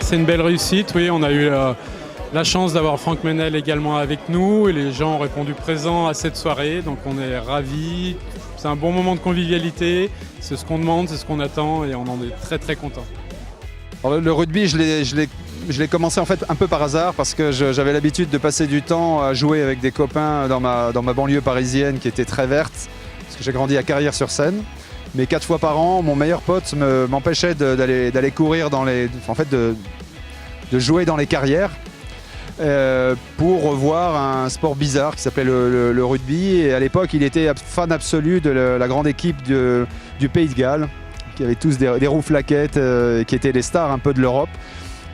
C'est une belle réussite, oui. On a eu la chance d'avoir Franck Menel également avec nous et les gens ont répondu présents à cette soirée. Donc on est ravis. C'est un bon moment de convivialité. C'est ce qu'on demande, c'est ce qu'on attend et on en est très très content. Le rugby, je l'ai commencé en fait un peu par hasard parce que j'avais l'habitude de passer du temps à jouer avec des copains dans ma banlieue parisienne qui était très verte, parce que j'ai grandi à Carrières-sur-Seine. Mais 4 fois par an, mon meilleur pote m'empêchait d'aller courir de jouer dans les carrières pour voir un sport bizarre qui s'appelait le rugby. Et à l'époque, il était fan absolu de la grande équipe du Pays de Galles, qui avaient tous des rouflaquettes, qui étaient les stars un peu de l'Europe.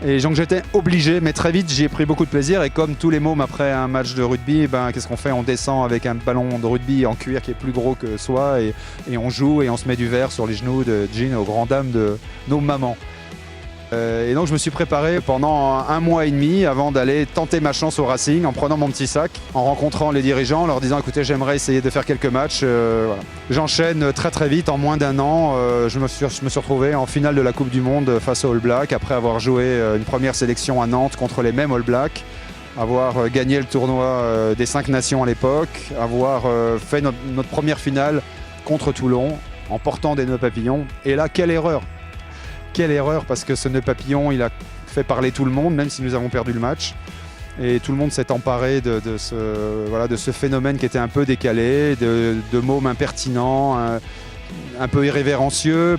Et donc j'étais obligé, mais très vite j'y ai pris beaucoup de plaisir. Et comme tous les mômes après un match de rugby, qu'est-ce qu'on fait? On descend avec un ballon de rugby en cuir qui est plus gros que soi et on joue et on se met du verre sur les genoux de jean aux grandes dames de nos mamans. Et donc je me suis préparé pendant 1 mois et demi avant d'aller tenter ma chance au Racing en prenant mon petit sac, en rencontrant les dirigeants, en leur disant écoutez, j'aimerais essayer de faire quelques matchs. Voilà. J'enchaîne très très vite, en moins d'1 an, je me suis retrouvé en finale de la Coupe du Monde face aux All Blacks, après avoir joué une première sélection à Nantes contre les mêmes All Blacks, avoir gagné le tournoi des 5 nations à l'époque, avoir fait notre première finale contre Toulon en portant des nœuds papillons. Et là, quelle erreur! Quelle erreur, parce que ce nœud papillon, il a fait parler tout le monde, même si nous avons perdu le match. Et tout le monde s'est emparé de ce phénomène qui était un peu décalé, de mômes impertinents, un peu irrévérencieux,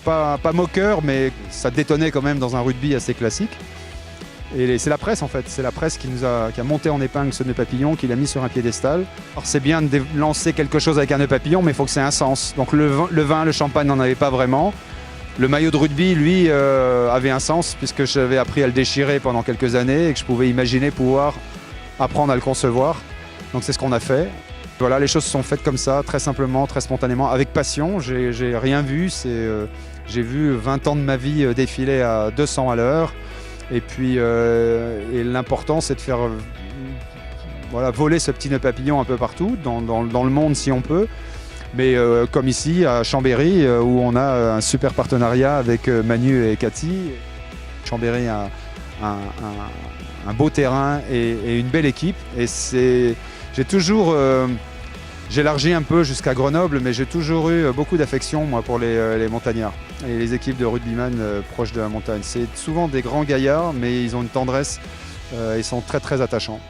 pas moqueur, mais ça détonnait quand même dans un rugby assez classique. Et c'est la presse en fait, c'est la presse qui a monté en épingle ce nœud papillon, qui l'a mis sur un piédestal. Alors c'est bien de lancer quelque chose avec un nœud papillon, mais il faut que c'est un sens. Donc le vin, le champagne n'en avait pas vraiment. Le maillot de rugby, lui, avait un sens puisque j'avais appris à le déchirer pendant quelques années et que je pouvais imaginer pouvoir apprendre à le concevoir. Donc c'est ce qu'on a fait. Voilà, les choses se sont faites comme ça, très simplement, très spontanément, avec passion. J'ai rien vu, j'ai vu 20 ans de ma vie défiler à 200 à l'heure. Et puis et l'important, c'est de faire voler ce petit nœud papillon un peu partout, dans le monde si on peut. Mais comme ici à Chambéry, où on a un super partenariat avec Manu et Cathy. Chambéry a un beau terrain et une belle équipe. Et j'élargis un peu jusqu'à Grenoble, mais j'ai toujours eu beaucoup d'affection moi pour les montagnards et les équipes de rugbyman proches de la montagne. C'est souvent des grands gaillards, mais ils ont une tendresse, ils sont très très attachants.